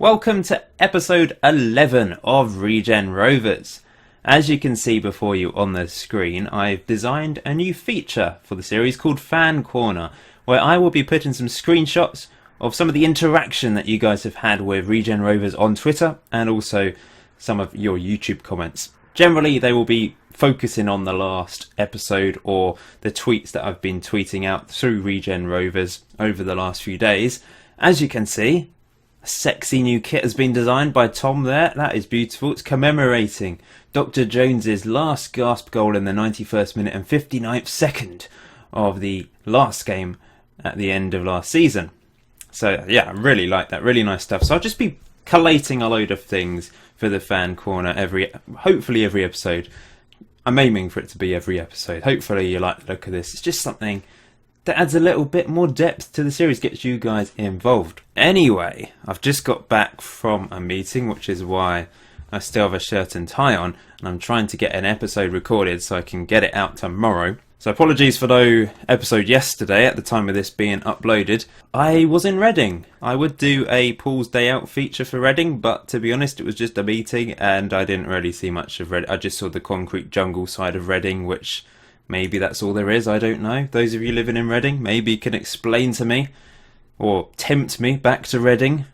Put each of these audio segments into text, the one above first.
Welcome to episode 11 of Regen Rovers. As you can see before you on the screen, I've designed a new feature for the series called Fan Corner, where I will be putting some screenshots of some of the interaction that you guys have had with Regen Rovers on Twitter and also some of your YouTube comments. Generally, they will be focusing on the last episode or the tweets that I've been tweeting out through Regen Rovers over the last few days. As you can see, a sexy new kit has been designed by Tom there. That is beautiful. It's commemorating Dr. Jones's last gasp goal in the 91st minute and 59th second of the last game at the end of last season. So yeah, I really like that. Really nice stuff. So I'll just be collating a load of things for the Fan Corner hopefully every episode. I'm aiming for it to be every episode. Hopefully you like the look of this. It's just something that adds a little bit more depth to the series, gets you guys involved. Anyway, I've just got back from a meeting, which is why I still have a shirt and tie on, and I'm trying to get an episode recorded so I can get it out tomorrow. So apologies for no episode yesterday at the time of this being uploaded. I was in Reading. I would do a Paul's Day Out feature for Reading, but to be honest, it was just a meeting and I didn't really see much of Reading. I just saw the concrete jungle side of Reading, which maybe that's all there is, I don't know. Those of you living in Reading maybe can explain to me or tempt me back to Reading.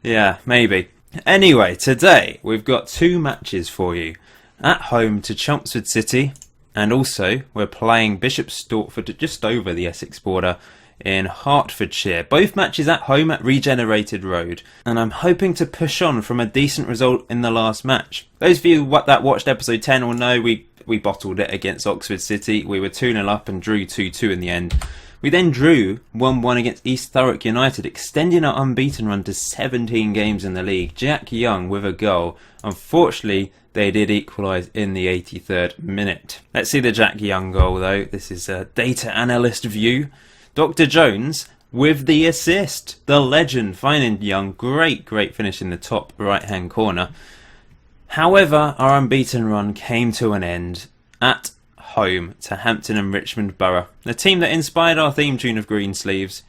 Yeah, maybe. Anyway, today we've got two matches for you. At home to Chelmsford City, and also we're playing Bishop Stortford just over the Essex border in Hertfordshire. Both matches at home at Regenerated Road, and I'm hoping to push on from a decent result in the last match. Those of you that watched episode 10 will know we bottled it against Oxford City. We were 2-0 up and drew 2-2 in the end. We then drew 1-1 against East Thurrock United, extending our unbeaten run to 17 games in the league. Jack Young with a goal. Unfortunately, they did equalise in the 83rd minute. Let's see the Jack Young goal though. This is a data analyst view. Dr. Jones with the assist. The legend finding Young. Great finish in the top right hand corner. However, our unbeaten run came to an end at home to Hampton and Richmond Borough, the team that inspired our theme tune of Greensleeves.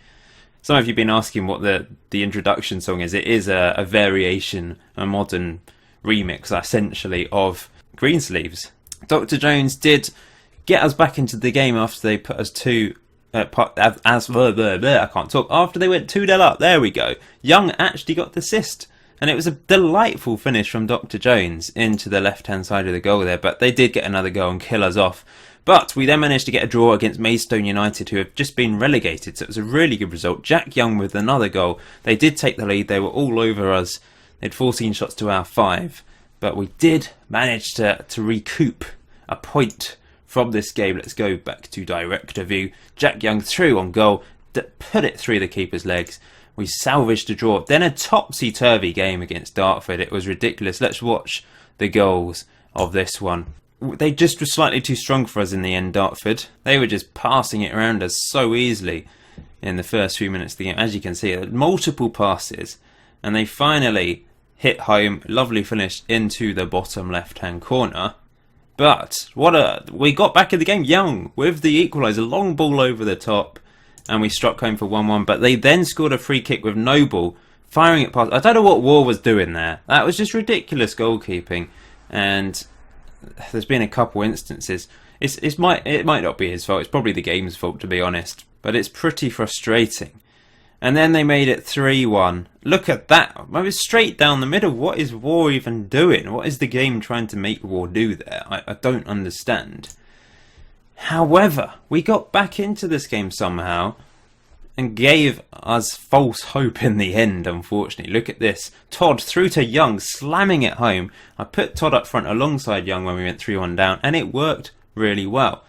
Some of you have been asking what the introduction song is. It is a variation, a modern remix essentially of Greensleeves. Dr. Jones did get us back into the game after they put us after they went 2-0 up. There we go. Young actually got the assist. And it was a delightful finish from Dr. Jones into the left-hand side of the goal there. But they did get another goal and kill us off. But we then managed to get a draw against Maidstone United, who have just been relegated. So it was a really good result. Jack Young with another goal. They did take the lead. They were all over us. They had 14 shots to our 5. But we did manage to recoup a point from this game. Let's go back to director view. Jack Young threw on goal. Put it through the keeper's legs. We salvaged a draw. Then a topsy-turvy game against Dartford. It was ridiculous. Let's watch the goals of this one. They just were slightly too strong for us in the end, Dartford. They were just passing it around us so easily in the first few minutes of the game. As you can see, multiple passes. And they finally hit home. Lovely finish into the bottom left-hand corner. But we got back in the game. Young with the equaliser. Long ball over the top. And we struck home for 1-1, but they then scored a free kick with Noble, firing it past. I don't know what War was doing there. That was just ridiculous goalkeeping, and there's been a couple instances. It might not be his fault. It's probably the game's fault, to be honest. But it's pretty frustrating. And then they made it 3-1. Look at that! I was straight down the middle. What is War even doing? What is the game trying to make War do there? I don't understand. However, we got back into this game somehow and gave us false hope in the end, unfortunately. Look at this. Todd through to Young, slamming it home. I put Todd up front alongside Young when we went 3-1 down, and it worked really well.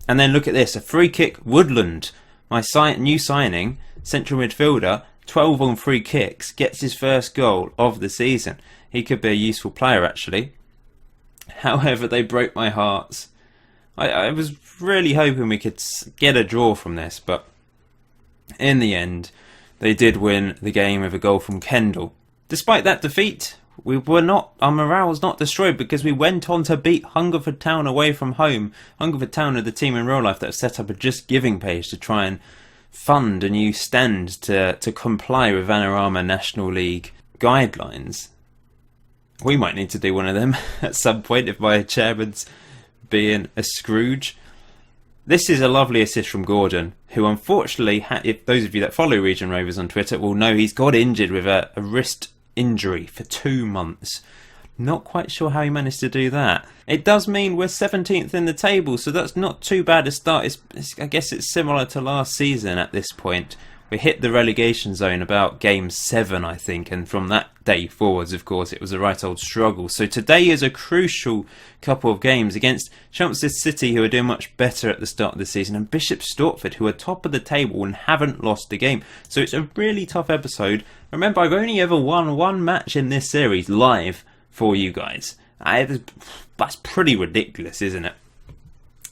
And then look at this. A free kick, Woodland. My new signing, central midfielder, 12 on free kicks, gets his first goal of the season. He could be a useful player, actually. However, they broke my hearts. I was really hoping we could get a draw from this, but in the end, they did win the game with a goal from Kendall. Despite that defeat, our morale was not destroyed because we went on to beat Hungerford Town away from home. Hungerford Town are the team in real life that have set up a Just Giving page to try and fund a new stand to comply with Vanarama National League guidelines. We might need to do one of them at some point if my chairman's being a Scrooge. This is a lovely assist from Gordon, who unfortunately, if those of you that follow Regen Rovers on Twitter will know, he's got injured with a wrist injury for 2 months. Not quite sure how he managed to do that. It does mean we're 17th in the table, so that's not too bad a start. I guess it's similar to last season at this point. We hit the relegation zone about game 7, I think, and from that day forwards, of course, it was a right old struggle. So today is a crucial couple of games against Chelmsford City, who are doing much better at the start of the season, and Bishop Stortford, who are top of the table and haven't lost a game. So it's a really tough episode. Remember, I've only ever won 1 match in this series live for you guys. That's pretty ridiculous, isn't it?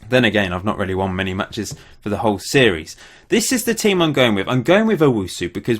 Then again, I've not really won many matches for the whole series. This is the team I'm going with. I'm going with Owusu because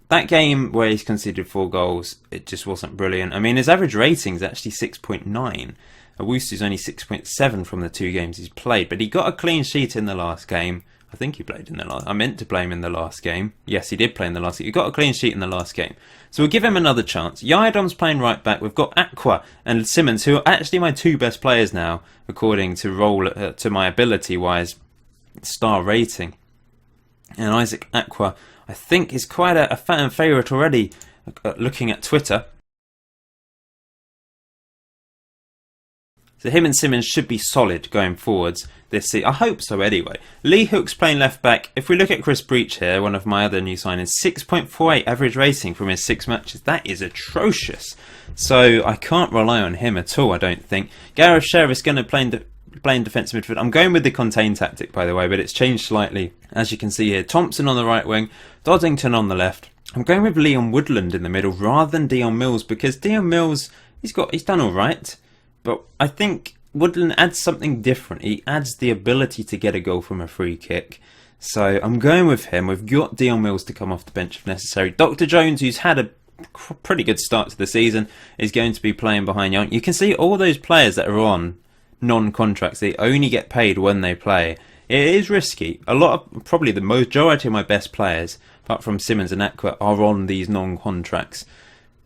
that game where he's conceded 4 goals, it just wasn't brilliant. I mean, his average rating is actually 6.9. Owusu's only 6.7 from the 2 games he's played, but he got a clean sheet in the last game. I think he played in the last... I meant to play him in the last game. Yes, he did play in the last game. He got a clean sheet in the last game. So we'll give him another chance. Yaidom's playing right back. We've got Aqua and Simmons, who are actually my 2 best players now, according to to my ability-wise star rating. And Isaac Aqua, I think, is quite a fan favourite already, looking at Twitter. So him and Simmons should be solid going forwards this season. I hope so anyway. Lee Hook's playing left back. If we look at Chris Breach here, one of my other new signings, 6.48 average rating from his 6 matches. That is atrocious. So I can't rely on him at all, I don't think. Gareth Sheriff's going to play in defensive midfield. I'm going with the contain tactic, by the way, but it's changed slightly. As you can see here, Thompson on the right wing, Doddington on the left. I'm going with Leon Woodland in the middle rather than Dion Mills, because Dion Mills, he's done all right. But I think Woodland adds something different. He adds the ability to get a goal from a free kick. So I'm going with him. We've got Dion Mills to come off the bench if necessary. Dr. Jones, who's had a pretty good start to the season, is going to be playing behind Young. You can see all those players that are on non-contracts, they only get paid when they play. It is risky. Probably the majority of my best players, apart from Simmons and Aqua, are on these non-contracts.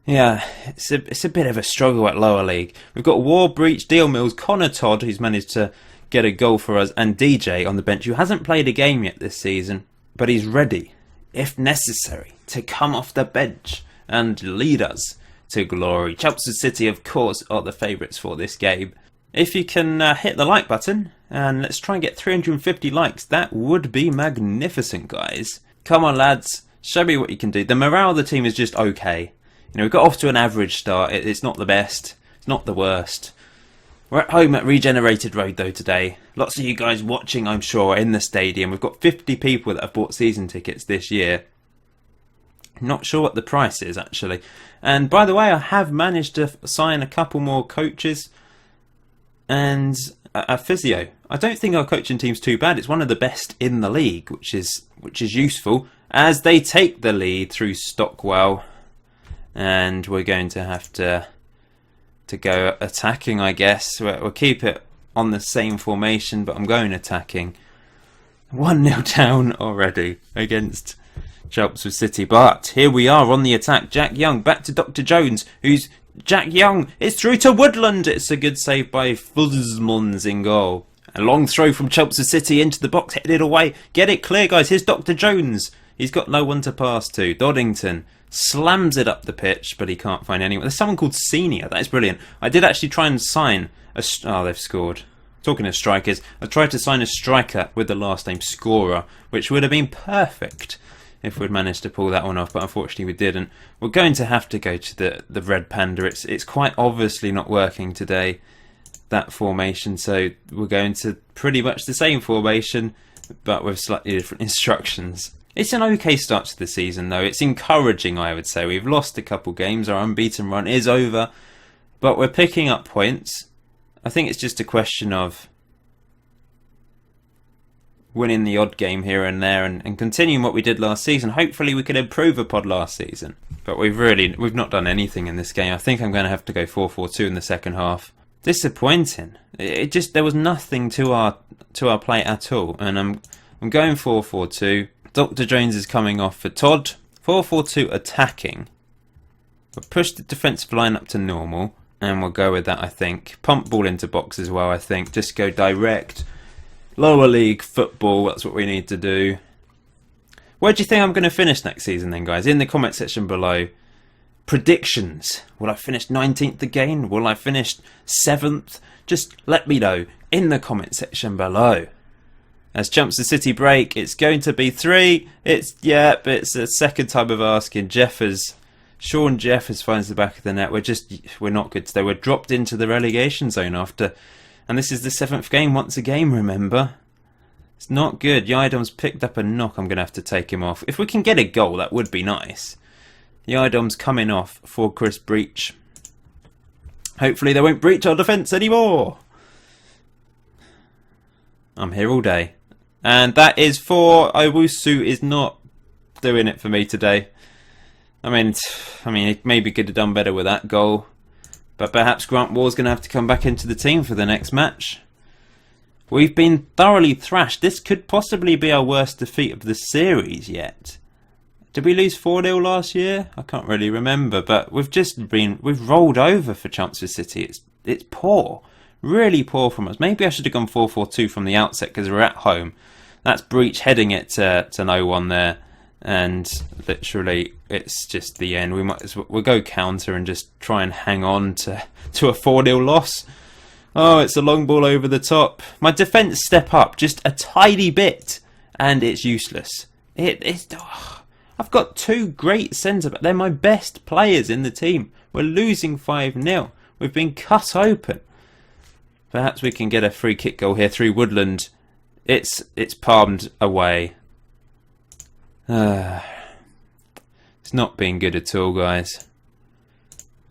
Yeah, it's a bit of a struggle at lower league. We've got War, Breach, Deal Mills, Connor Todd, who's managed to get a goal for us, and DJ on the bench, who hasn't played a game yet this season, but he's ready, if necessary, to come off the bench and lead us to glory. Chelmsford City, of course, are the favourites for this game. If you can hit the like button, and let's try and get 350 likes, that would be magnificent, guys. Come on, lads, show me what you can do. The morale of the team is just okay. You know, we got off to an average start. It's not the best. It's not the worst. We're at home at Regenerated Road, though, today. Lots of you guys watching, I'm sure, in the stadium. We've got 50 people that have bought season tickets this year. Not sure what the price is, actually. And, by the way, I have managed to sign a couple more coaches and a physio. I don't think our coaching team's too bad. It's one of the best in the league, which is useful, as they take the lead through Stockwell. And we're going to have to go attacking, I guess. We'll keep it on the same formation, but I'm going attacking. 1-0 down already against Chelmsford City. But here we are on the attack. Jack Young back to Dr. Jones, who's Jack Young. It's through to Woodland. It's a good save by Fuzmans in goal. A long throw from Chelmsford City into the box, headed away. Get it clear, guys. Here's Dr. Jones. He's got no one to pass to. Doddington slams it up the pitch, but he can't find anyone. There's someone called Senior. That is brilliant. I did actually try and sign oh, they've scored. Talking of strikers, I tried to sign a striker with the last name Scorer, which would have been perfect if we'd managed to pull that one off, but unfortunately we didn't. We're going to have to go to the Red Panda. It's quite obviously not working today, that formation, so we're going to pretty much the same formation, but with slightly different instructions. It's an okay start to the season, though. It's encouraging, I would say. We've lost a couple games. Our unbeaten run is over, but we're picking up points. I think it's just a question of winning the odd game here and there and continuing what we did last season. Hopefully we can improve upon last season. But we've not done anything in this game. I think I'm going to have to go 4-4-2 in the second half. Disappointing. There was nothing to our play at all. And I'm going 4-4-2. Dr. Jones is coming off for Todd. 4-4-2 attacking. We'll push the defensive line up to normal, and we'll go with that, I think. Pump ball into box as well, I think. Just go direct. Lower league football, that's what we need to do. Where do you think I'm going to finish next season then, guys? In the comment section below. Predictions. Will I finish 19th again? Will I finish 7th? Just let me know in the comment section below. As Chelmsford City break, it's going to be 3. It's the second time of asking. Sean Jeffers finds the back of the net. We're not good today. We're dropped into the relegation zone after, and this is the 7th game once a game, remember? It's not good. Yidom's picked up a knock. I'm going to have to take him off. If we can get a goal, that would be nice. Yidom's coming off for Chris Breach. Hopefully they won't breach our defence anymore. I'm here all day. And that is for Owusu is not doing it for me today. I mean, he maybe could have done better with that goal. But perhaps Grant Ward's going to have to come back into the team for the next match. We've been thoroughly thrashed. This could possibly be our worst defeat of the series yet. Did we lose 4-0 last year? I can't really remember. But we've rolled over for Chelmsford City. It's poor. Really poor from us. Maybe I should have gone 4-4-2 from the outset because we're at home. That's Breach heading it to no one there. And literally, it's just the end. We'll go counter and just try and hang on to a 4-0 loss. Oh, it's a long ball over the top. My defence step up just a tiny bit, and it's useless. I've got 2 great centre-backs. They're my best players in the team. We're losing 5-0. We've been cut open. Perhaps we can get a free kick goal here through Woodland. It's palmed away. It's not been good at all, guys.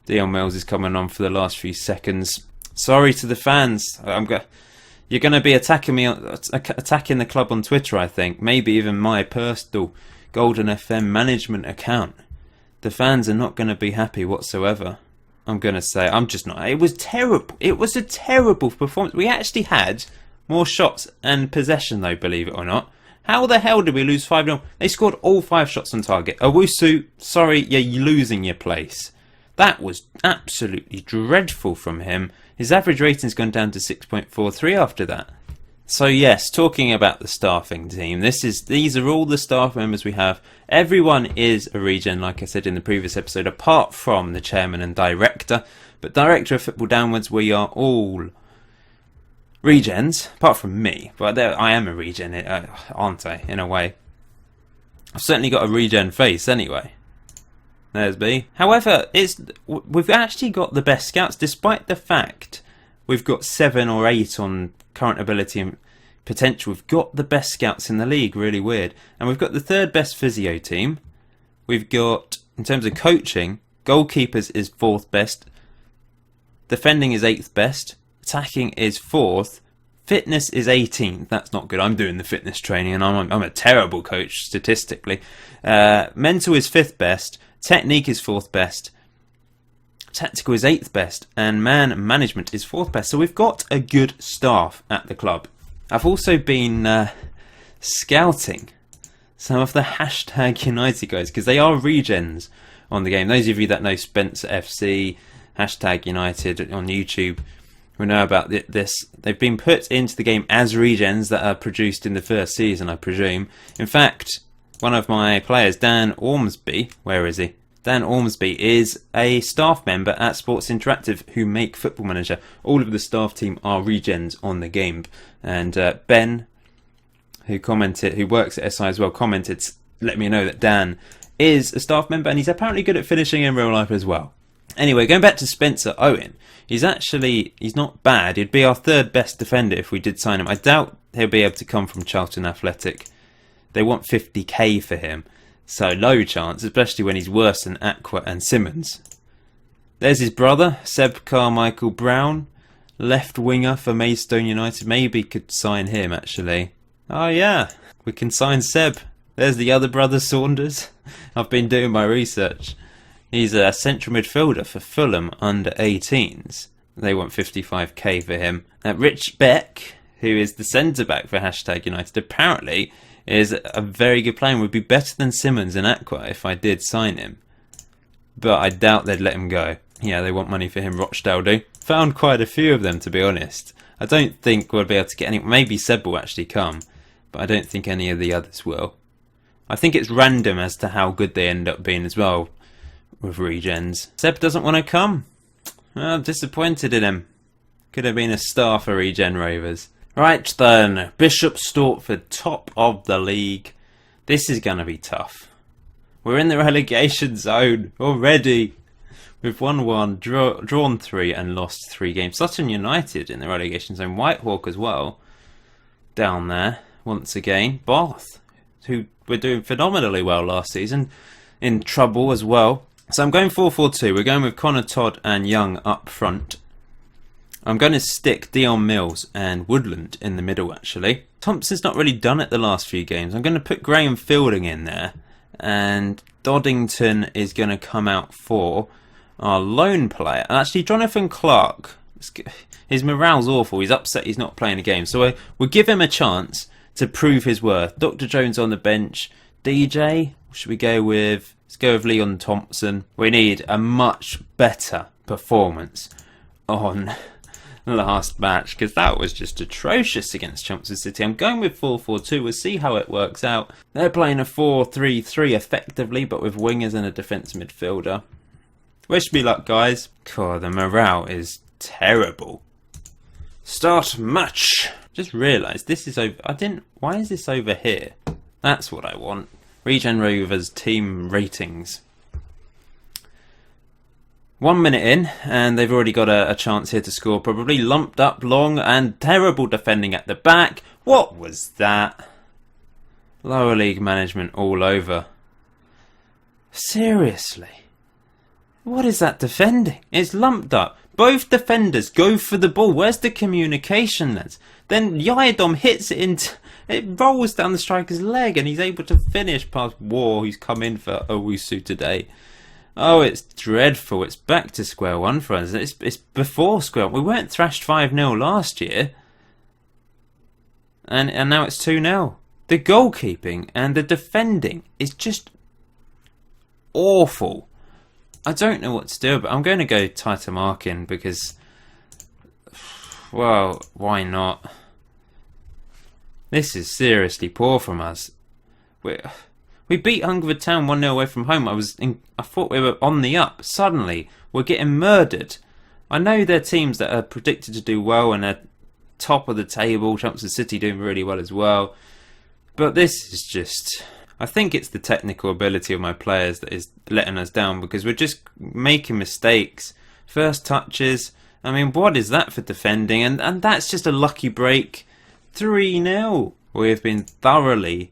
Dion Mills is coming on for the last few seconds. Sorry to the fans. You're going to be attacking me, attacking the club on Twitter, I think. Maybe even my personal Golden FM management account. The fans are not going to be happy whatsoever. I'm going to say, I'm just not. It was terrible. It was a terrible performance. We actually had more shots and possession, though, believe it or not. How the hell did we lose 5-0? They scored all 5 shots on target. Owusu, sorry, you're losing your place. That was absolutely dreadful from him. His average rating's gone down to 6.43 after that. So yes, talking about the staffing team, these are all the staff members we have. Everyone is a Regen, like I said in the previous episode, apart from the chairman and director. But director of football downwards, we are all Regens, apart from me. But I am a Regen, aren't I, in a way. I've certainly got a Regen face anyway. There's B. However, we've actually got the best scouts, despite the fact we've got 7 or 8 on current ability and potential. We've got the best scouts in the league, really weird. And we've got the 3rd best physio team. We've got, in terms of coaching, goalkeepers is 4th best. Defending is 8th best. Attacking is 4th. Fitness is 18th. That's not good. I'm doing the fitness training and I'm a terrible coach statistically. Mental is 5th best. Technique is 4th best. Tactical is 8th best. And man management is 4th best. So we've got a good staff at the club. I've also been scouting some of the hashtag United guys because they are Regens on the game. Those of you that know Spencer FC, hashtag United on YouTube, we know about this. They've been put into the game as Regens that are produced in the first season, I presume. In fact, one of my players, Dan Ormsby, where is he? Dan Ormsby is a staff member at Sports Interactive who make Football Manager. All of the staff team are Regens on the game. And Ben, who works at SI as well, commented, let me know that Dan is a staff member and he's apparently good at finishing in real life as well. Anyway, going back to Spencer Owen, he's not bad. He'd be our 3rd best defender if we did sign him. I doubt he'll be able to come from Charlton Athletic. They want 50k for him. So low chance, especially when he's worse than Aqua and Simmons. There's his brother, Seb Carmichael Brown, left winger for Maidstone United. Maybe could sign him actually. Oh yeah, we can sign Seb. There's the other brother, Saunders. I've been doing my research. He's a central midfielder for Fulham under 18s. They want 55k for him. Rich Beck, who is the centre back for hashtag United, apparently is a very good player and would be better than Simmons and Aqua if I did sign him. but I doubt they'd let him go. Yeah, they want money for him, Rochdale do. Found quite a few of them, to be honest. I don't think we'll be able to get any. Maybe Seb will actually come, but I don't think any of the others will. I think it's random as to how good they end up being as well with regens. Seb doesn't want to come. Well, I'm disappointed in him. Could have been a star for Regen Rovers. Right then, Bishop Stortford, top of the league. This is going to be tough. We're in the relegation zone already. We've won 1, drawn 3 and lost 3 games. Sutton United in the relegation zone. Whitehawk as well. Down there, once again. Bath, who were doing phenomenally well last season. In trouble as well. So I'm going 4-4-2. We're going with Connor Todd and Young up front. I'm going to stick Dion Mills and Woodland in the middle, actually. Thompson's not really done it the last few games. I'm going to put Graham Fielding in there. And Doddington is going to come out for our lone player. And actually, Jonathan Clark, his morale's awful. He's upset he's not playing a game. So we'll give him a chance to prove his worth. Dr. Jones on the bench. DJ, should we go with... Let's go with Leon Thompson. We need a much better performance on last match, because that was just atrocious against Chelmsford City. I'm going with 4-4-2. We'll see how it works out. They're playing a 4-3-3 effectively, but with wingers and a defence midfielder. Wish me luck, guys. God, the morale is terrible. Start match. Just realised this is over. Why is this over here? That's what I want. Regen Rovers team ratings. 1 minute in, and they've already got a chance here to score. Probably lumped up long and terrible defending at the back. What was that? Lower league management all over. Seriously? What is that defending? It's lumped up. Both defenders go for the ball. Where's the communication, lads? Then Yadom hits it into... It rolls down the striker's leg and he's able to finish past War, who's come in for Owusu today. Oh, it's dreadful. It's back to square one for us. It's before square one. We weren't thrashed 5-0 last year. And now it's 2-0. The goalkeeping and the defending is just awful. I don't know what to do, but I'm going to go tighter marking because, well, why not? This is seriously poor from us. We beat Hungerford Town 1-0 away from home. I thought we were on the up. Suddenly, we're getting murdered. I know they're teams that are predicted to do well and they're top of the table. Chelmsford City doing really well as well. But this is just... I think it's the technical ability of my players that is letting us down because we're just making mistakes. First touches. I mean, what is that for defending? And that's just a lucky break. 3-0. We have been thoroughly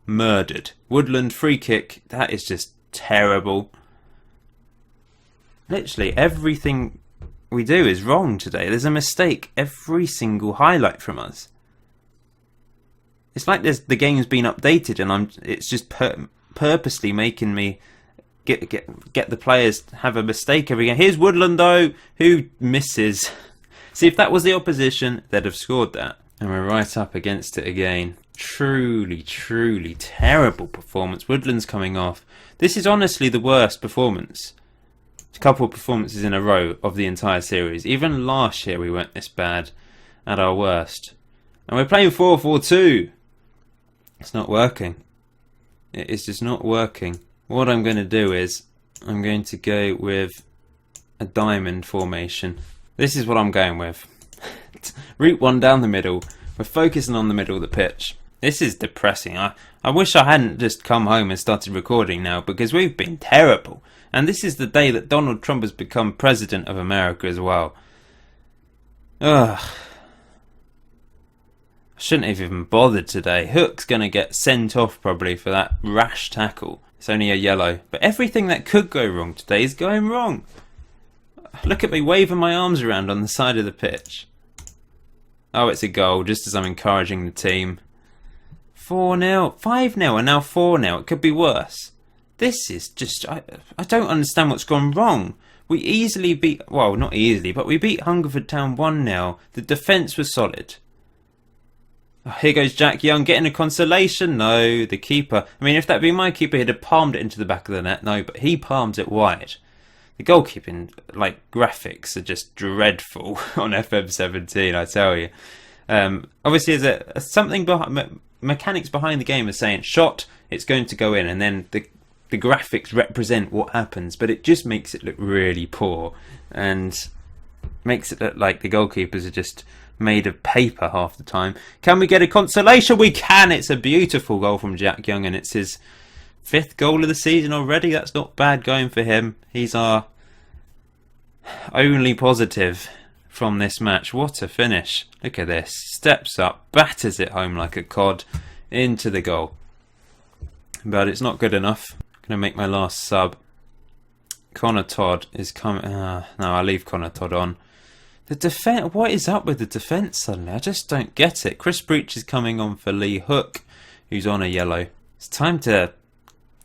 murdered. Woodland free kick. That is just terrible. Literally everything we do is wrong today. There's a mistake every single highlight from us. It's like the game's been updated and it's just purposely making me get the players to have a mistake every game. Here's Woodland though, who misses. See, if that was the opposition, they'd have scored that. And we're right up against it again. Truly, truly terrible performance. Woodland's coming off. This is honestly the worst performance. A couple of performances in a row of the entire series. Even last year we weren't this bad at our worst. And we're playing 4-4-2. It's not working. It is just not working. What I'm going to do is I'm going to go with a diamond formation. This is what I'm going with. Route 1 down the middle. We're focusing on the middle of the pitch. This is depressing. I wish I hadn't just come home and started recording now because we've been terrible. And this is the day that Donald Trump has become President of America as well. Ugh. I shouldn't have even bothered today. Hook's going to get sent off probably for that rash tackle. It's only a yellow. But everything that could go wrong today is going wrong. Look at me waving my arms around on the side of the pitch. Oh, it's a goal, just as I'm encouraging the team. 4-0, 5-0 and now 4-0. It could be worse. This is just... I don't understand what's gone wrong. We easily beat... Well, not easily, but we beat Hungerford Town 1-0. The defence was solid. Oh, here goes Jack Young getting a consolation. No, the keeper. I mean, if that had been my keeper, he'd have palmed it into the back of the net. No, but he palms it wide. The goalkeeping, graphics are just dreadful on FM17, I tell you. Obviously, there's something behind mechanics behind the game is saying shot, it's going to go in, and then the graphics represent what happens, but it just makes it look really poor and makes it look like the goalkeepers are just made of paper half the time. Can we get a consolation? We can! It's a beautiful goal from Jack Young, and it's his 5th goal of the season already. That's not bad going for him. He's our only positive from this match. What a finish. Look at this. Steps up, batters it home like a cod into the goal. But it's not good enough. I'm going to make my last sub. Connor Todd is coming. No, I'll leave Connor Todd on. The defence. What is up with the defence suddenly? I just don't get it. Chris Breach is coming on for Lee Hook, who's on a yellow. It's time to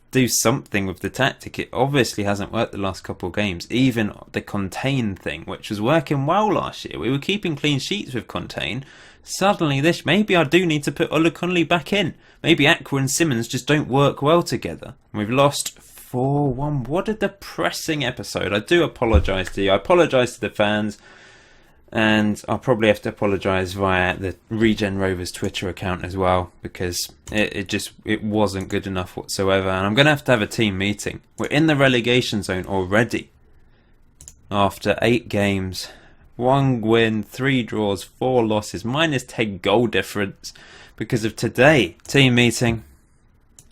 do something with the tactic. It obviously hasn't worked the last couple of games. Even the contain thing, which was working well last year. We were keeping clean sheets with contain. Suddenly this, maybe I do need to put Olukunle back in. Maybe Aqua and Simmons just don't work well together. We've lost 4-1. What a depressing episode. I do apologise to you. I apologise to the fans. And I'll probably have to apologise via the Regen Rovers Twitter account as well, because it wasn't good enough whatsoever. And I'm going to have a team meeting. We're in the relegation zone already. After 8 games, 1 win, 3 draws, 4 losses, minus 10 goal difference because of today. Team meeting.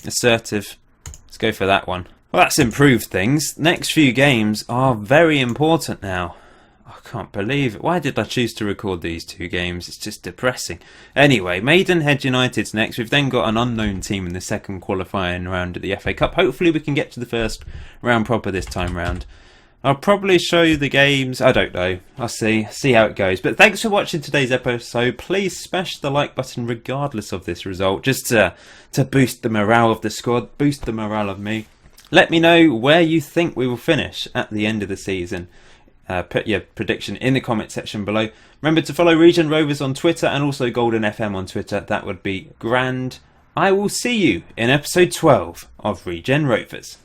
Assertive. Let's go for that one. Well, that's improved things. Next few games are very important now. I can't believe it. Why did I choose to record these 2 games? It's just depressing. Anyway, Maidenhead United's next. We've then got an unknown team in the second qualifying round of the FA Cup. Hopefully we can get to the first round proper this time round. I'll probably show you the games. I don't know. I'll see how it goes. But thanks for watching today's episode. Please smash the like button regardless of this result, just to boost the morale of the squad, boost the morale of me. Let me know where you think we will finish at the end of the season. Put your prediction in the comment section below. Remember to follow Regen Rovers on Twitter and also Golden FM on Twitter. That would be grand. I will see you in episode 12 of Regen Rovers.